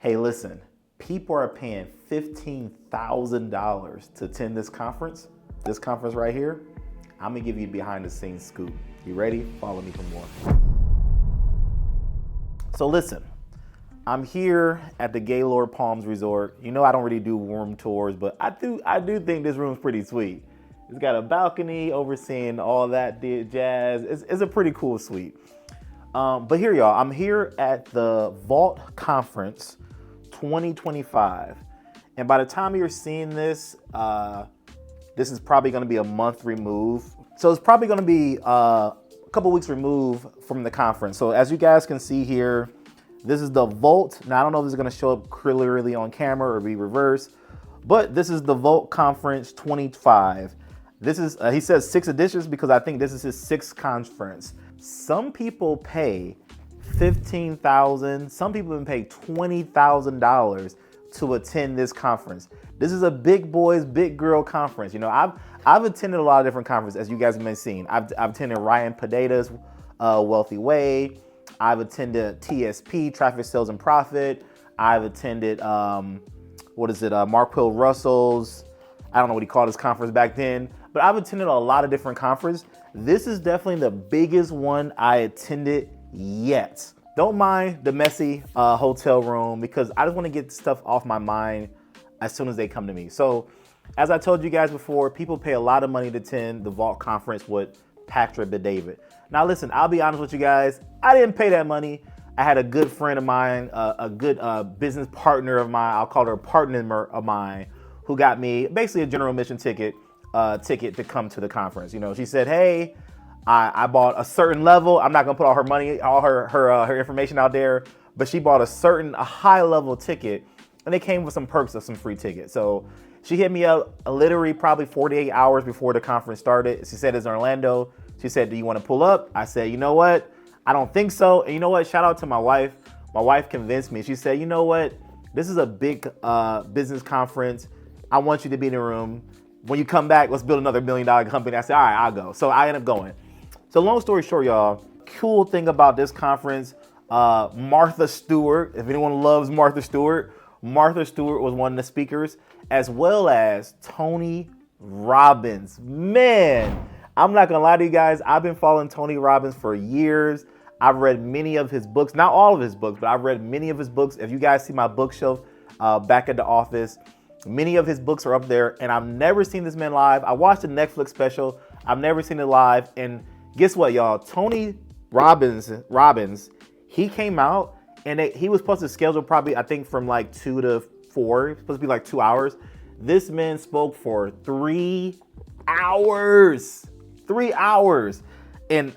Hey, listen, people are paying $15,000 to attend this conference right here. I'm gonna give you behind the scenes scoop. You ready? Follow me for more. So listen, I'm here at the Gaylord Palms Resort. You know I don't really do room tours, but I do think this room's pretty sweet. It's got a balcony overseeing all that jazz. It's a pretty cool suite. But here, y'all, I'm here at the Vault Conference 2025. And by the time you're seeing this, this is probably gonna be a month removed. So it's probably gonna be a couple weeks removed from the conference. So as you guys can see here, this is the Vault. Now, I don't know if this is gonna show up clearly on camera or be reversed, but this is the Vault Conference 25. This is, he says 6 editions because I think this is his 6th conference. Some people pay $15,000, some people even pay $20,000 to attend this conference. This is a big boys, big girl conference. You know, I've attended a lot of different conferences, as you guys may have seen. I've attended Ryan Padeda's Wealthy Way. I've attended TSP, Traffic Sales and Profit. I've attended, Marquil Russell's, I don't know what he called his conference back then, but I've attended a lot of different conferences. This is definitely the biggest one I attended yet. Don't mind the messy hotel room because I just want to get stuff off my mind as soon as they come to me. So as I told you guys before, people pay a lot of money to attend the Vault Conference with Patrick Bet-David. Now listen, I'll be honest with you guys, I didn't pay that money. I had a good friend of mine, a good business partner of mine, I'll call her a partner of mine, who got me basically a general admission ticket to come to the conference. You know, she said, hey, I bought a certain level. I'm not gonna put all her money, all her information out there, but she bought a high level ticket, and they came with some perks of some free tickets. So she hit me up literally probably 48 hours before the conference started. She said it's in Orlando. She said, do you want to pull up? I said, you know what? I don't think so. And you know what? Shout out to my wife. My wife convinced me. She said, you know what? This is a big business conference. I want you to be in the room. When you come back, let's build another $1 million company. I said, all right, I'll go. So I ended up going. So long story short, y'all, cool thing about this conference, Martha Stewart, if anyone loves Martha Stewart was one of the speakers, as well as Tony Robbins. Man, I'm not gonna lie to you guys, I've been following Tony Robbins for years. I've read many of his books, not all of his books, but I've read many of his books. If you guys see my bookshelf back at the office, many of his books are up there, and I've never seen this man live. I watched the Netflix special. I've never seen it live, and guess what, y'all? Tony Robbins, he came out, and he was supposed to schedule probably, I think, from like 2 to 4. It was supposed to be like 2 hours. This man spoke for 3 hours. 3 hours. And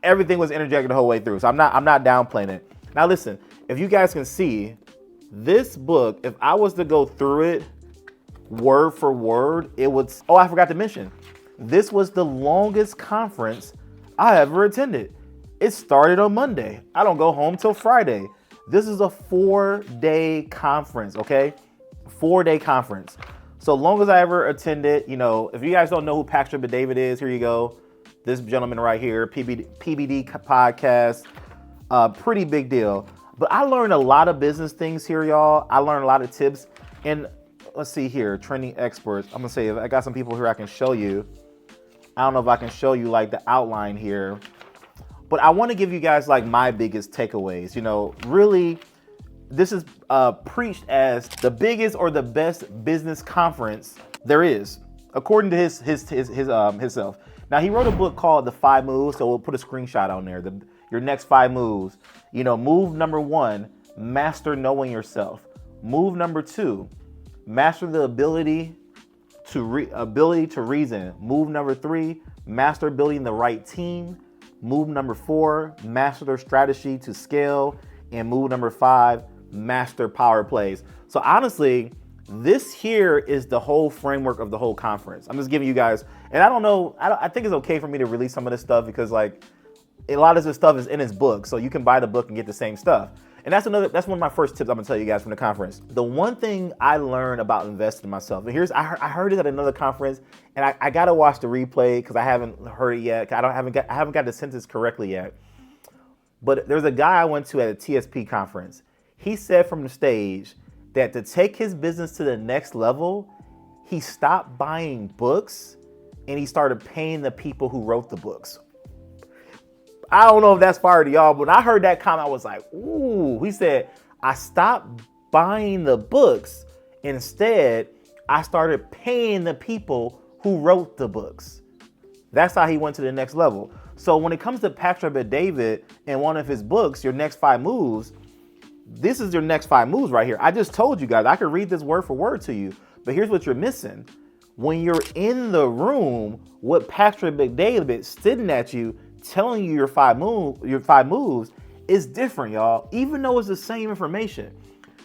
everything was interjected the whole way through. So I'm not downplaying it. Now listen, if you guys can see, this book, if I was to go through it word for word, it would, oh, I forgot to mention, this was the longest conference I ever attended. It started on Monday. I don't go home till Friday. This is a 4-day conference, okay? 4-day conference. So long as I ever attended, you know, if you guys don't know who Patrick Bet-David is, here you go. This gentleman right here, PBD podcast, pretty big deal. But I learned a lot of business things here, y'all. I learned a lot of tips. And let's see here, trending experts. I'm gonna say, I got some people here I can show you. I don't know if I can show you like the outline here, but I want to give you guys like my biggest takeaways. You know, really, this is preached as the biggest or the best business conference there is, according to himself. Now, he wrote a book called The 5 Moves, so we'll put a screenshot on there. Your next 5 moves. You know, move number 1, master knowing yourself. Move number 2, master the ability to reason. Move number 3, master building the right team. Move number 4, master their strategy to scale. And move number 5, master power plays. So honestly, this here is the whole framework of the whole conference. I'm just giving you guys, and I don't know, I think it's okay for me to release some of this stuff because like a lot of this stuff is in his book, so you can buy the book and get the same stuff. And that's one of my first tips I'm gonna tell you guys from the conference. The one thing I learned about investing in myself, and I heard it at another conference, and I gotta watch the replay because I haven't heard it yet. I haven't got the sentence correctly yet. But there's a guy I went to at a TSP conference. he said from the stage that to take his business to the next level, he stopped buying books and he started paying the people who wrote the books. I don't know if that's fire to y'all, but when I heard that comment, I was like, ooh. He said, I stopped buying the books. Instead, I started paying the people who wrote the books. That's how he went to the next level. So when it comes to Patrick Bet-David and one of his books, Your Next 5 Moves, this is your next 5 moves right here. I just told you guys, I could read this word for word to you, but here's what you're missing. When you're in the room with Patrick Bet-David sitting at you, telling you your 5 moves is different, y'all, even though it's the same information.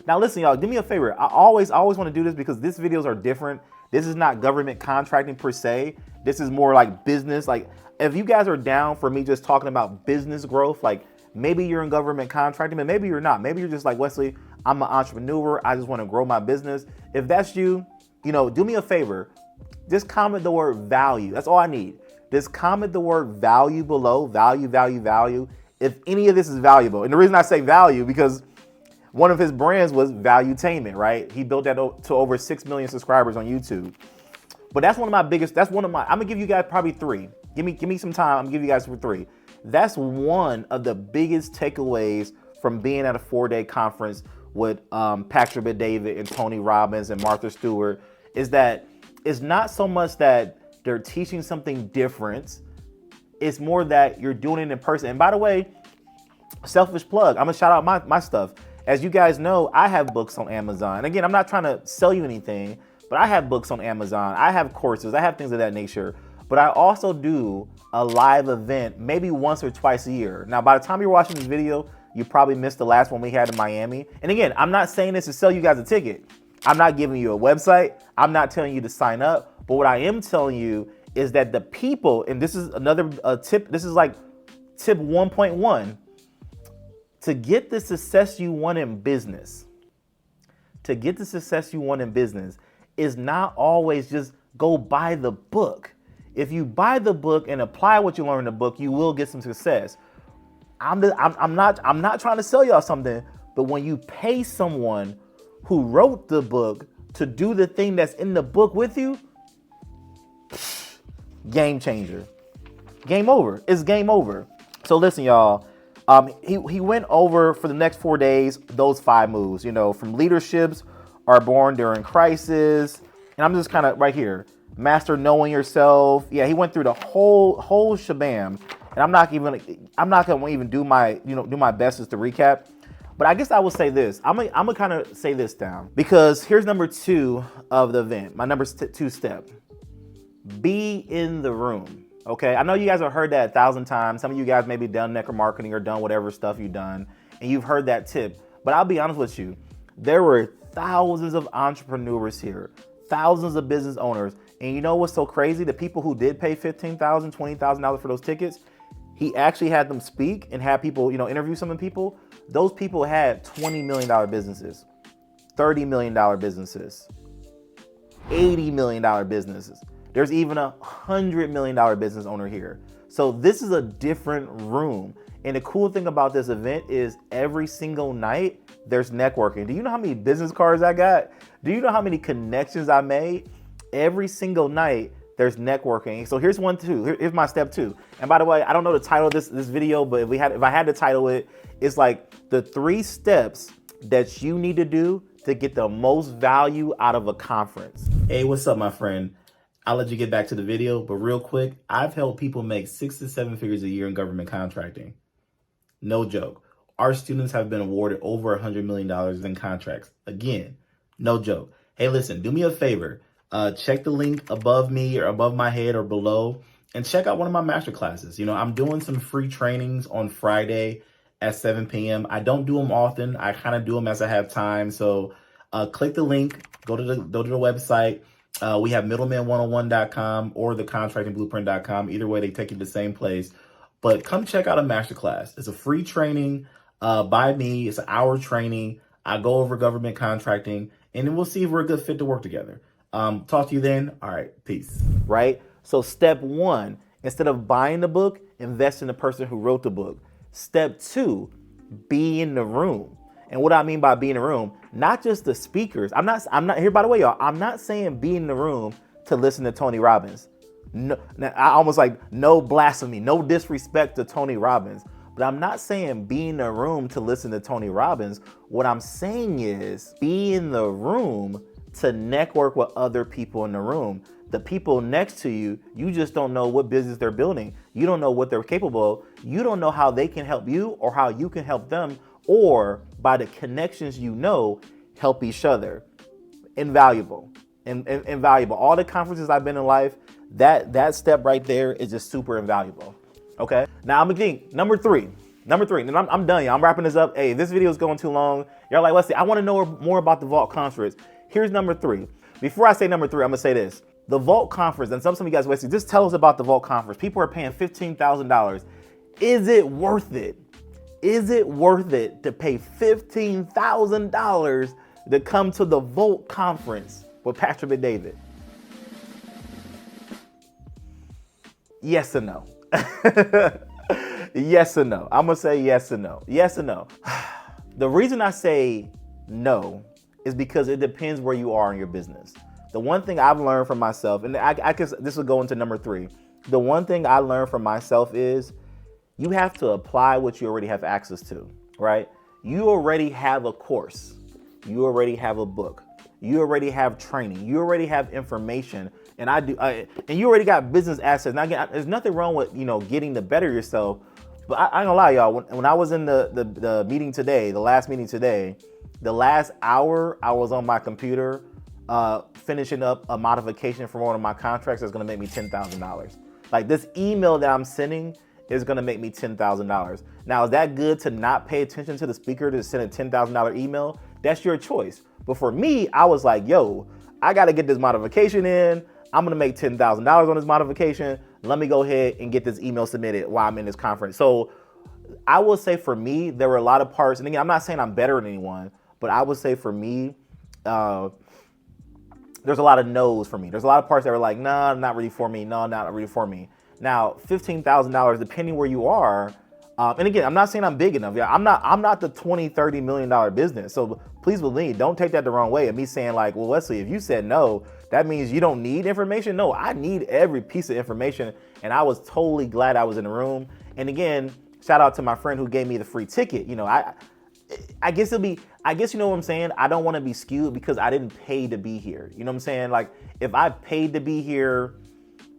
Now listen, y'all, do me a favor. I always want to do this because these videos are different. This is not government contracting per se. This is more like business. Like if you guys are down for me just talking about business growth, like maybe you're in government contracting, but maybe you're not. Maybe you're just like, Wesley, I'm an entrepreneur. I just want to grow my business. If that's you, do me a favor. Just comment the word value. That's all I need. Just comment the word value below. Value, value, value. If any of this is valuable. And the reason I say value, because one of his brands was Valuetainment, right? He built that to over 6 million subscribers on YouTube. But that's one of my biggest, I'm gonna give you guys probably 3. Give me some time, I'm gonna give you guys 3. That's one of the biggest takeaways from being at a 4-day conference with Patrick Bet-David and Tony Robbins and Martha Stewart, is that it's not so much that they're teaching something different, it's more that you're doing it in person. And by the way, selfish plug, I'm gonna shout out my stuff. As you guys know, I have books on Amazon. And again, I'm not trying to sell you anything, but I have books on Amazon. I have courses, I have things of that nature. But I also do a live event maybe once or twice a year. Now, by the time you're watching this video, you probably missed the last one we had in Miami. And again, I'm not saying this to sell you guys a ticket. I'm not giving you a website. I'm not telling you to sign up. But what I am telling you is that the people, and this is another tip, this is like tip 1.1, to get the success you want in business, is not always just go buy the book. If you buy the book and apply what you learn in the book, you will get some success. I'm not trying to sell y'all something, but when you pay someone who wrote the book to do the thing that's in the book with you, game changer. Game over. It's game over. So listen, y'all. He went over for the next 4 days those 5 moves. From leaderships are born during crisis, and I'm just kind of right here. Master knowing yourself. Yeah, he went through the whole shabam, and I'm not gonna even do my best to recap. But I guess I will say this. I'm gonna kind of say this down, because here's number 2 of the event. My number 2 step: be in the room. Okay, I know you guys have heard that 1,000 times. Some of you guys maybe done network marketing or done whatever stuff you've done, and you've heard that tip. But I'll be honest with you, there were thousands of entrepreneurs here, thousands of business owners. And you know what's so crazy? The people who did pay $15,000, $20,000 for those tickets, he actually had them speak and had people, interview some of the people. Those people had $20 million businesses, $30 million businesses, $80 million businesses. There's even a $100 million business owner here. So this is a different room. And the cool thing about this event is every single night there's networking. Do you know how many business cards I got? Do you know how many connections I made? Every single night there's networking. So here's here's my step 2. And by the way, I don't know the title of this video, but if I had to title it, it's like the 3 steps that you need to do to get the most value out of a conference. Hey, what's up, my friend? I'll let you get back to the video, but real quick, I've helped people make 6 to 7 figures a year in government contracting. No joke. Our students have been awarded over $100 million in contracts. Again, no joke. Hey, listen, do me a favor. Check the link above me or above my head or below and check out one of my master classes. I'm doing some free trainings on Friday at 7 p.m. I don't do them often. I kind of do them as I have time. So click the link, go to the website. We have middleman101.com or thecontractingblueprint.com. Either way, they take you to the same place. But come check out a masterclass. It's a free training by me. It's an hour training. I go over government contracting, and then we'll see if we're a good fit to work together. Talk to you then. All right, peace. Right? So step 1, instead of buying the book, invest in the person who wrote the book. Step 2, be in the room. And what I mean by be in the room, not just the speakers. I'm not here, by the way, y'all, I'm not saying be in the room to listen to Tony Robbins. No, I almost like no blasphemy, no disrespect to Tony Robbins. But I'm not saying be in the room to listen to Tony Robbins. What I'm saying is be in the room to network with other people in the room. The people next to you, you just don't know what business they're building. You don't know what they're capable of. You don't know how they can help you or how you can help them, or by the connections you know, help each other. Invaluable. Invaluable. All the conferences I've been in life, that step right there is just super invaluable. Okay. Now I'm gonna think number three, and I'm done, y'all. I'm wrapping this up. Hey, this video is going too long. Y'all like, let's see, I want to know more about the Vault Conference. Here's number 3. Before I say number 3, I'm gonna say this. The Vault Conference, and some of you guys wait, just tell us about the Vault Conference. People are paying $15,000. Is it worth it? Is it worth it to pay $15,000 to come to the Vault Conference with Pastor Bet-David? Yes or no? Yes or no? I'm gonna say yes or no. Yes or no? The reason I say no is because it depends where you are in your business. The one thing I've learned from myself, and I guess this will go into number 3. The one thing I learned from myself is you have to apply what you already have access to, right? You already have a course. You already have a book. You already have training. You already have information. And and you already got business assets. Now, again, there's nothing wrong with, getting to better yourself. But I ain't gonna lie, y'all, when I was in the meeting today, the last meeting today, the last hour I was on my computer finishing up a modification for one of my contracts that's gonna make me $10,000. Like, this email that I'm sending is gonna make me $10,000. Now, is that good to not pay attention to the speaker to send a $10,000 email? That's your choice. But for me, I was like, yo, I gotta get this modification in. I'm gonna make $10,000 on this modification. Let me go ahead and get this email submitted while I'm in this conference. So I will say for me, there were a lot of parts, and again, I'm not saying I'm better than anyone, but I would say for me, there's a lot of no's for me. There's a lot of parts that were like, nah, not really for me. No, not really for me. Now, $15,000, depending where you are, and again, I'm not saying I'm big enough. Yeah, I'm not the $20, $30 million business. So please believe, don't take that the wrong way. And me saying like, well, Wesley, if you said no, that means you don't need information. No, I need every piece of information. And I was totally glad I was in the room. And again, shout out to my friend who gave me the free ticket. I guess you know what I'm saying? I don't want to be skewed because I didn't pay to be here. You know what I'm saying? Like, if I paid to be here,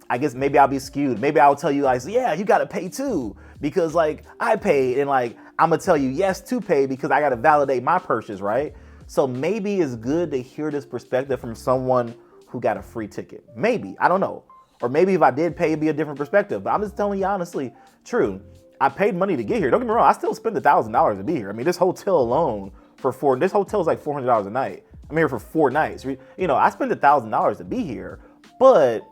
I guess maybe I'll be skewed. Maybe I'll tell you like, yeah, you got to pay too, because like I paid, and like I'm gonna tell you yes to pay because I got to validate my purchase, right? So maybe it's good to hear this perspective from someone who got a free ticket. Maybe, I don't know. Or maybe if I did pay, it'd be a different perspective. But I'm just telling you honestly, true. I paid money to get here. Don't get me wrong, I still spent $1,000 to be here. I mean, this hotel alone this hotel is like $400 a night. I'm here for 4 nights. I spent $1,000 to be here, but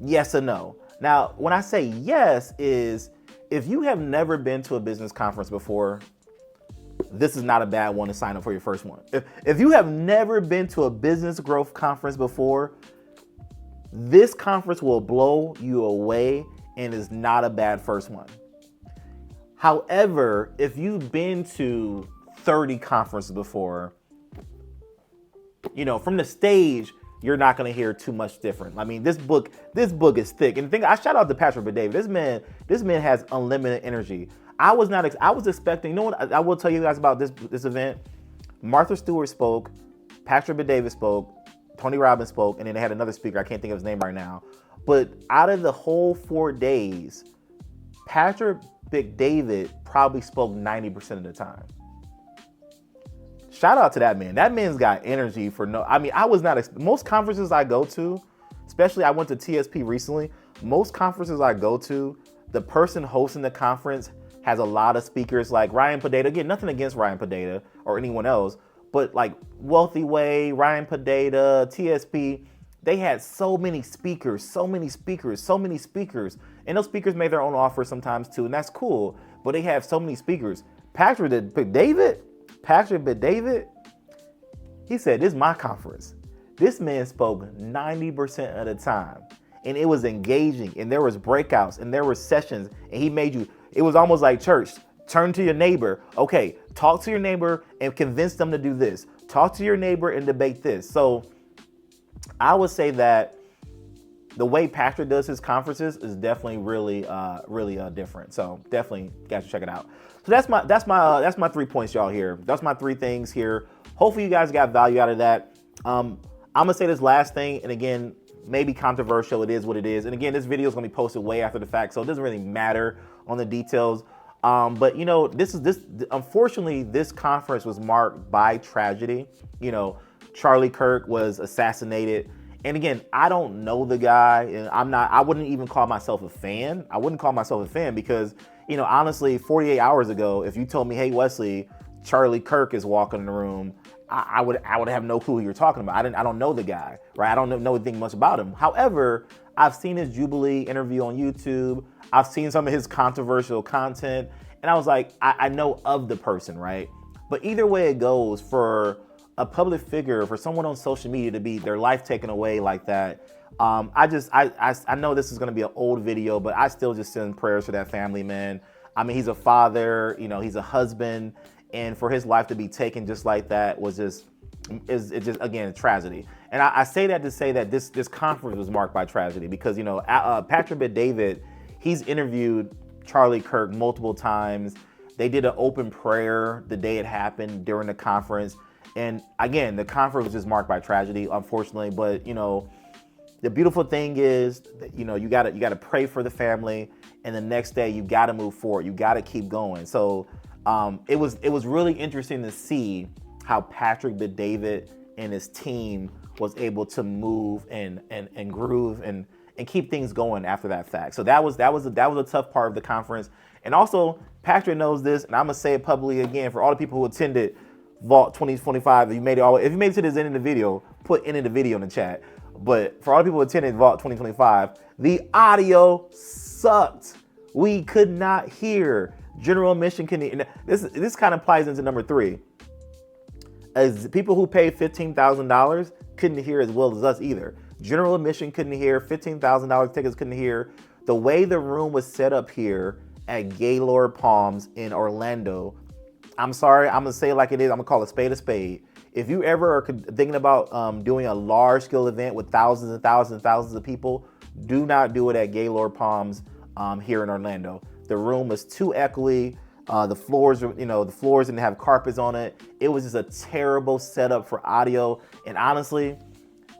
yes or no. Now, when I say yes is, if you have never been to a business conference before, this is not a bad one to sign up for your first one. If you have never been to a business growth conference before, this conference will blow you away and is not a bad first one. However, if you've been to 30 conferences before, from the stage, you're not going to hear too much different. I mean, this book is thick. And I shout out to Pastor Bet-David. This man has unlimited energy. I was expecting, what I will tell you guys about this event. Martha Stewart spoke, Pastor Bet-David spoke, Tony Robbins spoke, and then they had another speaker. I can't think of his name right now. But out of the whole 4 days, Pastor Bet-David probably spoke 90% of the time. Shout out to that man. That man's got energy most conferences I go to, especially I went to TSP recently, most conferences I go to, the person hosting the conference has a lot of speakers like Ryan Padeta. Again, nothing against Ryan Padeta or anyone else, but like Wealthy Way, Ryan Padeta, TSP, they had so many speakers. And those speakers made their own offers sometimes too, and that's cool, but they have so many speakers. Pastor Bet-David, he said, this is my conference. This man spoke 90% of the time, and it was engaging, and there was breakouts, and there were sessions, and it was almost like church. Turn to your neighbor. Okay, Talk to your neighbor and convince them to do this. Talk to your neighbor and debate this. So I would say that the way Patrick does his conferences is definitely really different. So definitely, you guys should check it out. So that's my 3 points, y'all. Here, that's my 3 things here. Hopefully, you guys got value out of that. I'm gonna say this last thing, and again, maybe controversial. It is what it is. And again, this video is gonna be posted way after the fact, so it doesn't really matter on the details. But you know, unfortunately, this conference was marked by tragedy. You know, Charlie Kirk was assassinated. And again, I don't know the guy, and I wouldn't even call myself a fan. I wouldn't call myself a fan because, you know, honestly, 48 hours ago, if you told me, hey, Wesley, Charlie Kirk is walking in the room, I would have no clue who you're talking about. I don't know the guy, right? I don't know anything much about him. However, I've seen his Jubilee interview on YouTube. I've seen some of his controversial content, and I was like, I know of the person, right? But either way it goes, for a public figure, for someone on social media to be their life taken away like that, I know this is going to be an old video, but I still just send prayers for that family, man. I mean, he's a father, you know, he's a husband, and for his life to be taken just like that was just again a tragedy. And I say that to say that this conference was marked by tragedy because, you know, Patrick Bet-David, he's interviewed Charlie Kirk multiple times. They did an open prayer the day it happened during the conference. And again, the conference was just marked by tragedy, unfortunately. But, you know, the beautiful thing is that, you know, you gotta pray for the family, and the next day you gotta move forward. You gotta keep going. So it was really interesting to see how Patrick Bet-David and his team was able to move and groove and keep things going after that fact. So that was a tough part of the conference. And also, Patrick knows this, and I'm gonna say it publicly again for all the people who attended Vault 2025. If you made it to this end of the video, put end of the video in the chat. But for all the people who attended Vault 2025, the audio sucked. We could not hear. General admission can. This kind of plies into number 3. As people who paid $15,000 couldn't hear as well as us either. General admission couldn't hear. $15,000 tickets couldn't hear. The way the room was set up here at Gaylord Palms in Orlando, I'm sorry, I'm gonna say it like it is. I'm gonna call a spade a spade. If you ever are thinking about doing a large scale event with thousands and thousands and thousands of people, do not do it at Gaylord Palms here in Orlando. The room was too echoey. The floors didn't have carpets on it. It was just a terrible setup for audio. And honestly,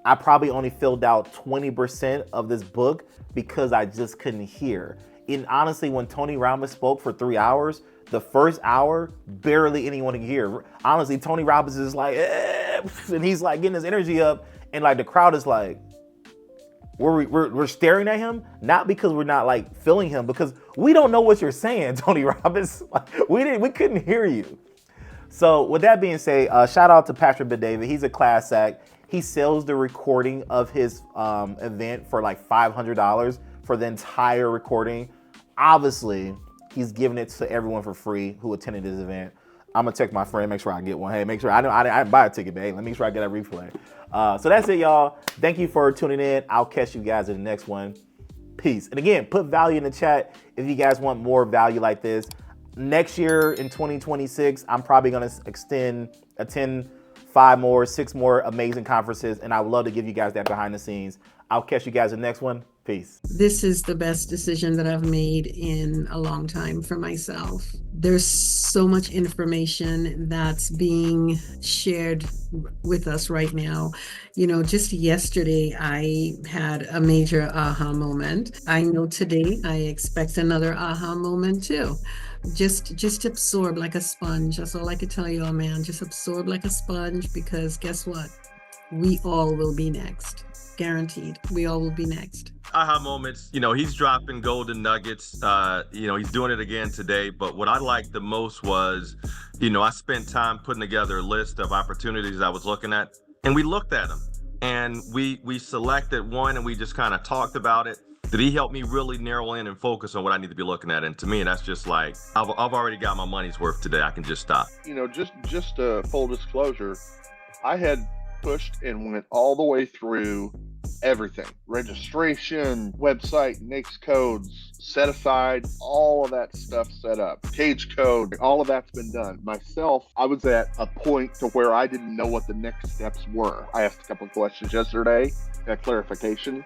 I probably only filled out 20% of this book because I just couldn't hear. And honestly, when Tony Robbins spoke for 3 hours, the first hour, barely anyone could hear. Honestly, Tony Robbins is like, and he's like getting his energy up, and like the crowd is like, we're staring at him, not because we're not like feeling him, because we don't know what you're saying, Tony Robbins. Like, we couldn't hear you. So with that being said, shout out to Patrick Bet-David. He's a class act. He sells the recording of his event for like $500 for the entire recording. Obviously, he's giving it to everyone for free who attended this event. I'm gonna text my friend, make sure I get one. Hey, make sure I didn't buy a ticket, babe. Let me make sure I get a replay. So that's it, y'all. Thank you for tuning in. I'll catch you guys in the next one. Peace. And again, put value in the chat if you guys want more value like this. Next year in 2026, I'm probably gonna attend 6 more amazing conferences, and I would love to give you guys that behind the scenes. I'll catch you guys in the next one. Peace. This is the best decision that I've made in a long time for myself. There's so much information that's being shared with us right now. You know, just yesterday, I had a major aha moment. I know today I expect another aha moment too. Just absorb like a sponge. That's all I can tell you, man. Just absorb like a sponge, because guess what? We all will be next. Guaranteed. We all will be next. Aha moments, you know, he's dropping golden nuggets. You know, he's doing it again today. But what I liked the most was, you know, I spent time putting together a list of opportunities I was looking at, and we looked at them, and we selected one, and we just kind of talked about it. Did he help me really narrow in and focus on what I need to be looking at? And to me, that's just like, I've already got my money's worth today. I can just stop. You know, just full disclosure, I had pushed and went all the way through everything. Registration, website, NAICS codes, set aside, all of that stuff set up. Cage code, all of that's been done. Myself, I was at a point to where I didn't know what the next steps were. I asked a couple of questions yesterday, got clarification,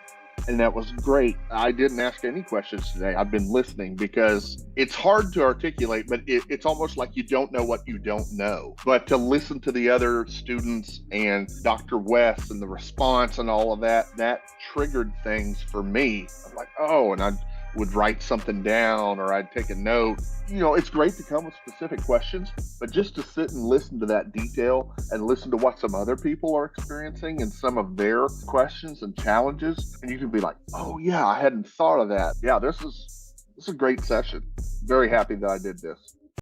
and that was great. I didn't ask any questions today. I've been listening because it's hard to articulate, but it's almost like you don't know what you don't know. But to listen to the other students and Dr. West and the response and all of that, that triggered things for me. I'm like, oh, and I would write something down or I'd take a note. You know, it's great to come with specific questions, but just to sit and listen to that detail and listen to what some other people are experiencing and some of their questions and challenges, and you can be like, oh yeah, I hadn't thought of that. Yeah, this is a great session. Very happy that I did this.